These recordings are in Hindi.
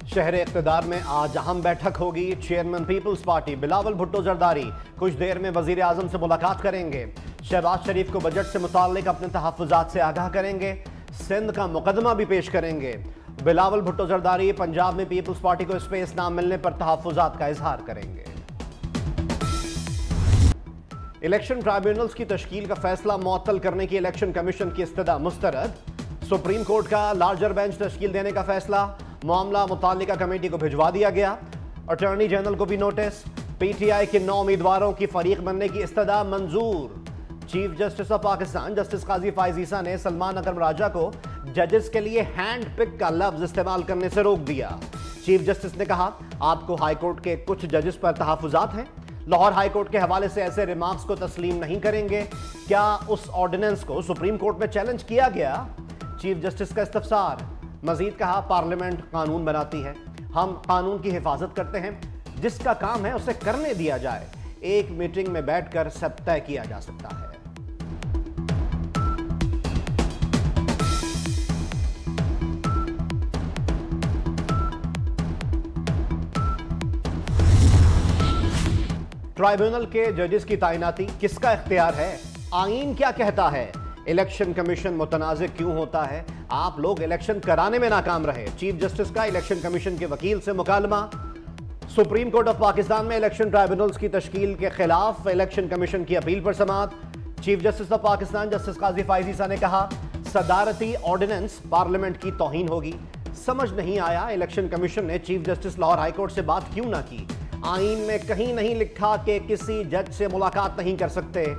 शहर इक़्तिदार में आज अहम बैठक होगी। Chairman Peoples Party Bilawal Bhutto Zardari कुछ देर में वजीर आजम से मुलाकात करेंगे। शहबाज शरीफ को बजट से मुताल्लिक अपने तहफ़्फ़ुज़ात से आगाह करेंगे। सिंध का मुकदमा भी पेश करेंगे। बिलावल भुट्टो जरदारी पंजाब में पीपल्स पार्टी को स्पेस ना मिलने पर तहफ़्फ़ुज़ात का इजहार करेंगे। इलेक्शन ट्राइब्यूनल्स की तश्कील का फैसला मुअत्तल करने की इलेक्शन कमीशन की इस्तदा मुस्तरद। सुप्रीम कोर्ट का लार्जर बेंच तश्कील देने का फैसला। मामला मुताल्लिका कमेटी को भिजवा दिया गया। अटॉर्नी जनरल को भी नोटिस। पीटीआई के 9 उम्मीदवारों की फरीक बनने की इस्तदा मंजूर। Chief justice of Pakistan justice Qazi Faez Isa ने सलमान अकरम राजा को जजेस के लिए हैंड पिक का लफ्ज इस्तेमाल करने से रोक दिया। चीफ जस्टिस ने कहा, आपको हाईकोर्ट के कुछ जजेस पर तहफ़्फ़ुज़ात हैं। लाहौर हाईकोर्ट के हवाले से ऐसे रिमार्क्स को तस्लीम नहीं करेंगे। क्या उस ऑर्डिनेंस को सुप्रीम कोर्ट में चैलेंज किया गया? चीफ जस्टिस का इस्तफसार। मजीद कहा, पार्लियामेंट कानून बनाती है, हम कानून की हिफाजत करते हैं। जिसका काम है उसे करने दिया जाए। एक मीटिंग में बैठकर सब तय किया जा सकता है। ट्राइब्यूनल के जजेस की तैनाती किसका इख्तियार है? आईन क्या कहता है? इलेक्शन कमीशन मुतनाज़ क्यों होता है? आप लोग इलेक्शन कराने में नाकाम रहे। चीफ जस्टिस का इलेक्शन कमीशन के वकील से मुकालमा। सुप्रीम कोर्ट ऑफ पाकिस्तान में इलेक्शन ट्राइब्यूनल्स की तश्कील के खिलाफ इलेक्शन कमीशन की अपील पर समाअत। Chief justice of Pakistan justice Qazi Faez Isa ने कहा, सदारती ऑर्डिनेंस पार्लियामेंट की तौहीन होगी। समझ नहीं आया इलेक्शन कमीशन ने चीफ जस्टिस लाहौर हाईकोर्ट से बात क्यों ना की। आईन में कहीं नहीं लिखा कि किसी जज से मुलाकात नहीं कर सकते।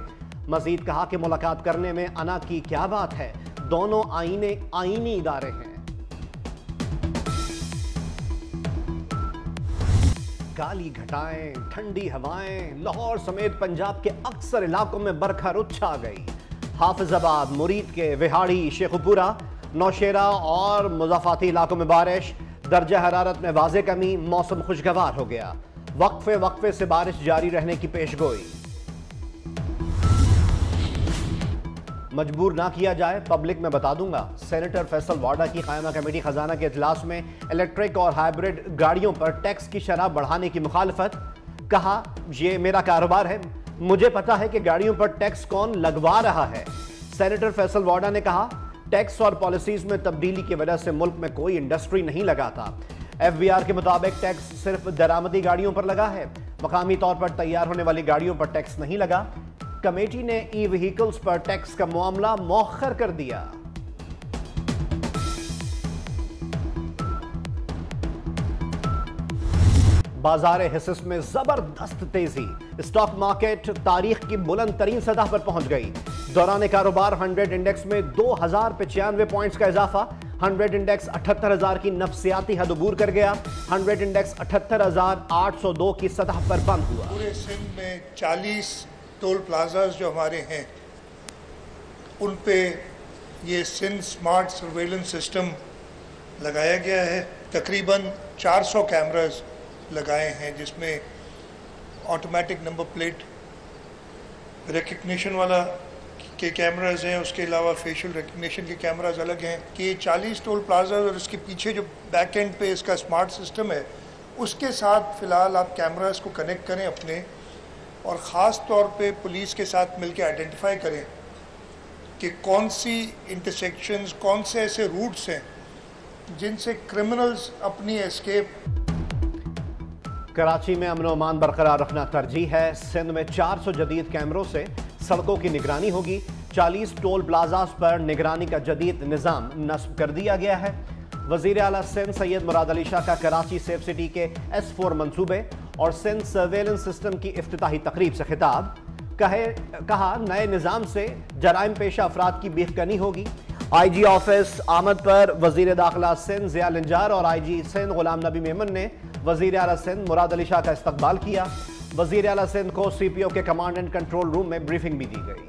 मजीद कहा कि मुलाकात करने में अना की क्या बात है, दोनों आईनी इदारे हैं। काली घटाएं, ठंडी हवाएं, लाहौर समेत पंजाब के अक्सर इलाकों में बरखा रुत छा गई। हाफिजाबाद, मुरीद के विहाड़ी, शेखुपुरा, नौशेरा और मुज़ाफ़ाती इलाकों में बारिश। दर्जा हरारत में वाज़े कमी, मौसम खुशगवार हो गया। वक्फे से बारिश जारी रहने की पेशगोई। मजबूर ना किया जाए, पब्लिक में बता दूंगा। सेनेटर फैसल वाडा की कायमा कमेटी खजाना के इजलास में इलेक्ट्रिक और हाइब्रिड गाड़ियों पर टैक्स की शरह बढ़ाने की मुखालफत। कहा, यह मेरा कारोबार है, मुझे पता है कि गाड़ियों पर टैक्स कौन लगवा रहा है। सेनेटर फैसल वाडा ने कहा, टैक्स और पॉलिसीज में तब्दीली की वजह से मुल्क में कोई इंडस्ट्री नहीं लगाता। FBR के मुताबिक टैक्स सिर्फ दरामदी गाड़ियों पर लगा है। मकामी तौर पर तैयार होने वाली गाड़ियों पर टैक्स नहीं लगा। कमेटी ने ई-व्हीकल्स पर टैक्स का मामला मौखर कर दिया। बाजार हिस्स में जबरदस्त तेजी। स्टॉक मार्केट तारीख की बुलंद तरीन सतह पर पहुंच गई। दौरान कारोबार 100 इंडेक्स में 2095 पॉइंट्स का इजाफा। 100 इंडेक्स 78,000 की नफसियाती हद अबूर कर गया। 100 इंडेक्स 78,802 की सतह पर बंद हुआ। पूरे सिंध में 40 टोल प्लाजाज जो हमारे हैं उन पे ये सिंध स्मार्ट सर्वेलेंस सिस्टम लगाया गया है। तकरीबन 400 कैमरास लगाए हैं, जिसमें ऑटोमेटिक नंबर प्लेट रिकग्निशन वाला के कैमराज हैं, उसके अलावा फेशियल रिकग्निशन के कैमराज अलग हैं। कि 40 टोल प्लाजा और इसके पीछे जो बैक एंड पे इसका स्मार्ट सिस्टम है, उसके साथ फ़िलहाल आप कैमराज को कनेक्ट करें अपने, और ख़ास तौर पे पुलिस के साथ मिलकर आइडेंटिफाई करें कि कौन सी इंटरसेक्शंस, कौन से ऐसे रूट्स हैं जिनसे क्रिमिनल्स अपनी एस्केप। कराची में अमन अमान बरकरार रखना तरजीह है। सिंध में 400 जदीद कैमरों से सड़कों की निगरानी होगी। 40 टोल प्लाजास पर निगरानी का जदीद निज़ाम नस्ब कर दिया गया है। वज़ीर आला सिंध सैयद मुराद अली शाह का कराची सेफ सिटी के S4 मंसूबे और सिंध सर्वेलेंस सिस्टम की इफ्तिताही तकरीब से खिताब। कहा, नए निज़ाम से जराइम पेशा अफराद की बेखनी होगी। IG ऑफिस आमद पर वज़ीर दाखिला सिंध ज़िया लिंजार और IG सिंध गुलाम नबी मेमन ने वज़ीर आला सिंध मुराद अली शाह का इस्तकबाल किया। वज़ीर आला सिंध को CPO के कमांड एंड कंट्रोल रूम में ब्रीफिंग भी दी गई।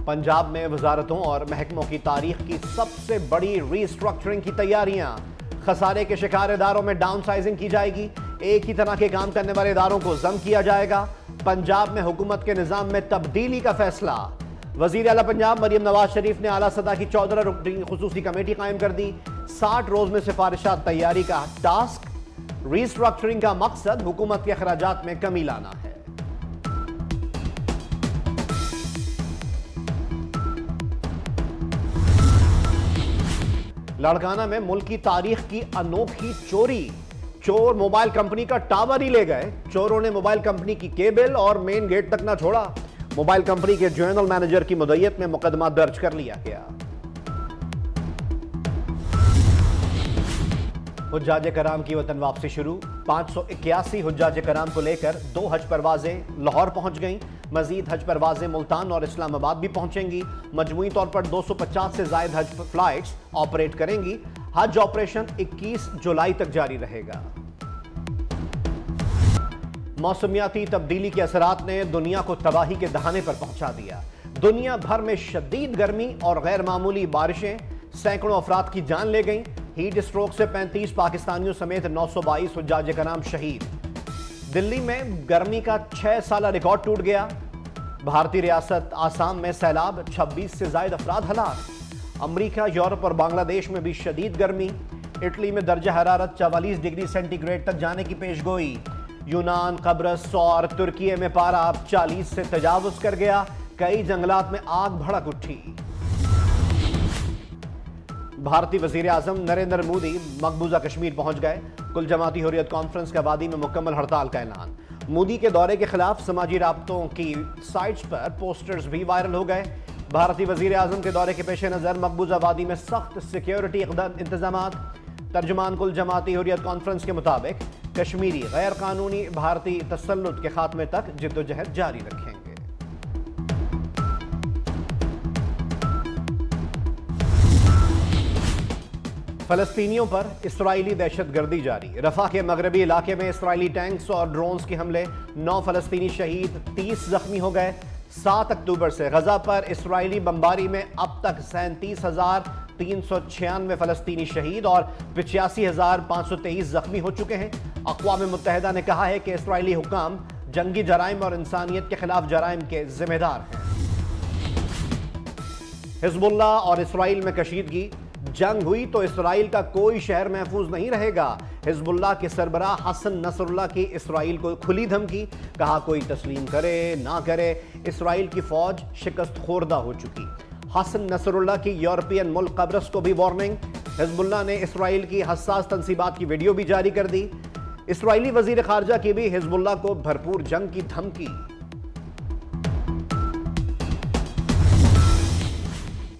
पंजाब में वजारतों और महकमों की तारीख की सबसे बड़ी रीस्ट्रक्चरिंग की तैयारियां। खसारे के शिकार इदारों में डाउन साइजिंग की जाएगी। एक ही तरह के काम करने वाले इदारों को जम किया जाएगा। पंजाब में हुकूमत के निज़ाम में तब्दीली का फैसला। वजीर आला पंजाब मरियम नवाज शरीफ ने आला सतह की 14 रुकनी खुसूसी कमेटी कायम कर दी। 60 रोज में सिफारिशात तैयारी का टास्क। रीस्ट्रक्चरिंग का मकसद हुकूमत के अखराजात में कमी लाना है। लड़काना में मुल्क की तारीख की अनोखी चोरी। चोर मोबाइल कंपनी का टावर ही ले गए। चोरों ने मोबाइल कंपनी की केबल और मेन गेट तक ना छोड़ा। मोबाइल कंपनी के जनरल मैनेजर की मुद्दत में मुकदमा दर्ज कर लिया गया। हुज्जाज कराम की वतन वापसी शुरू। 581 हुज्जाज कराम को लेकर 2 हज परवाजें लाहौर पहुंच गईं। मजीद हज परवाजें मुल्तान और इस्लामाबाद भी पहुंचेंगी। मजमूई तौर पर 250 से जायद हज फ्लाइट्स ऑपरेट करेंगी। हज ऑपरेशन 21 जुलाई तक जारी रहेगा। मौसमियाती तब्दीली के असरात ने दुनिया को तबाही के दहाने पर पहुंचा दिया। दुनिया भर में शदीद गर्मी और गैर मामूली बारिशें सैकड़ों अफराद की जान ले गईं। हीट स्ट्रोक से 35 पाकिस्तानियों समेत 922 हुज्जाज कराम शहीद। दिल्ली में गर्मी का 6 साला रिकॉर्ड टूट गया। भारतीय रियासत आसाम में सैलाब, 26 से ज्यादा अफराद हलाक। अमरीका, यूरोप और बांग्लादेश में भी शदीद गर्मी। इटली में दर्जा हरारत 44 डिग्री सेंटीग्रेड तक जाने की पेशगोई। यूनान, कब्रस और तुर्की में पारा 40 से तजावुज कर गया। कई जंगलात में आग भड़क उठी। भारतीय वजीर आजम नरेंद्र मोदी मकबूजा कश्मीर पहुंच गए। कुल जमाती हुर्रियत कॉन्फ्रेंस के आबादी में मुकम्मल हड़ताल का ऐलान। मोदी के दौरे के खिलाफ समाजी राब्तों की साइट्स पर पोस्टर्स भी वायरल हो गए। भारतीय वजीर आजम के दौरे के पेश नज़र मकबूजा वादी में सख्त सिक्योरिटी इंतजाम। तर्जुमान कुल जमाती हुर्रियत कॉन्फ्रेंस के मुताबिक कश्मीरी गैर कानूनी भारतीय तसल्लुत के खात्मे तक जिद्दोजहद जारी रखेंगे। फलस्तीनियों पर इस्राइली दहशतगर्दी जारी। रफा के मगरबी इलाके में इस्राइली टैंक्स और ड्रोन्स के हमले, 9 फलस्तीनी शहीद, 30 जख्मी हो गए। 7 अक्टूबर से गजा पर इस्राइली बमबारी में अब तक 37,396 फलस्तीनी शहीद और 85,523 जख्मी हो चुके हैं। अक़वाम मुत्तहिदा ने कहा है कि इस्राइली हुक्काम जंगी जराइम और इंसानियत के खिलाफ जराइम के जिम्मेदार हैं। हिज़्बुल्लाह और इस्राइल में कशीदगी। जंग हुई तो इस्राइल का कोई शहर महफूज नहीं रहेगा। हिज़्बुल्लाह के सरबराह हसन नसरुल्लाह की इस्राइल को खुली धमकी। कहा कोई तस्लीम करे ना करे, इस्राइल की फौज शिकस्त खोरदा हो चुकी। हसन नसरुल्लाह की यूरोपियन मुल्क कब्रस को भी वार्निंग। हिज़्बुल्लाह ने इस्राइल की हसास तंसीबात की वीडियो भी जारी कर दी। इस्राइली वजीर खारजा की भी हिज़्बुल्लाह को भरपूर जंग की धमकी।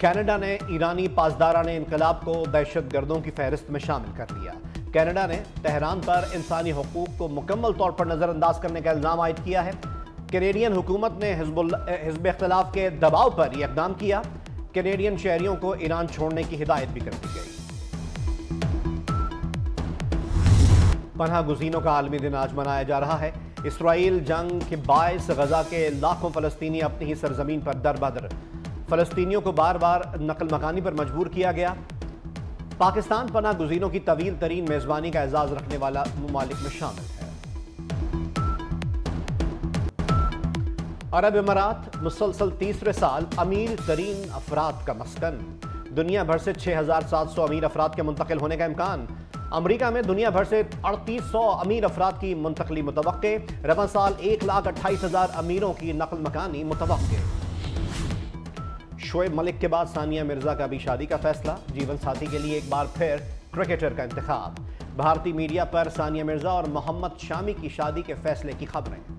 कनाडा ने ईरानी पासदाराने इनकलाब को दहशतगर्दों की फहरिस्त में शामिल कर लिया। कनाडा ने तेहरान पर इंसानी हुकूक को मुकम्मल तौर पर नज़रअंदाज करने का इल्ज़ाम आयद किया है। कैनेडियन हुकूमत ने हिज़्ब इख्तिलाफ के दबाव पर यह इक़दाम किया। कैनेडियन शहरियों को ईरान छोड़ने की हिदायत भी कर दी गई। पनाह गुज़ीनों का आलमी दिन आज मनाया जा रहा है। इसराइल जंग के बायस गजा के लाखों फ़लस्तीनी अपनी ही सरजमीन पर दरबदर। फ़लस्तीनियों को बार बार नकल मकानी पर मजबूर किया गया। पाकिस्तान पनाह गुज़ीनों की तवील तरीन मेज़बानी का एजाज़ रखने वाला ममालिक में शामिल है। अरब इमारात मुसलसल तीसरे साल अमीर तरीन अफराद का मस्कन। दुनिया भर से 6,700 अमीर अफराद के मुंतकिल होने का इम्कान। अमरीका में दुनिया भर से 3800 अमीर अफराद की मुंतकली मुतवक्के। रवा साल 1,28,000 अमीरों की नकल मकानी मुतवक्के। शोएब मलिक के बाद सानिया मिर्जा का भी शादी का फैसला। जीवन साथी के लिए एक बार फिर क्रिकेटर का इंतखाब। भारतीय मीडिया पर सानिया मिर्जा और मोहम्मद शामी की शादी के फैसले की खबरें।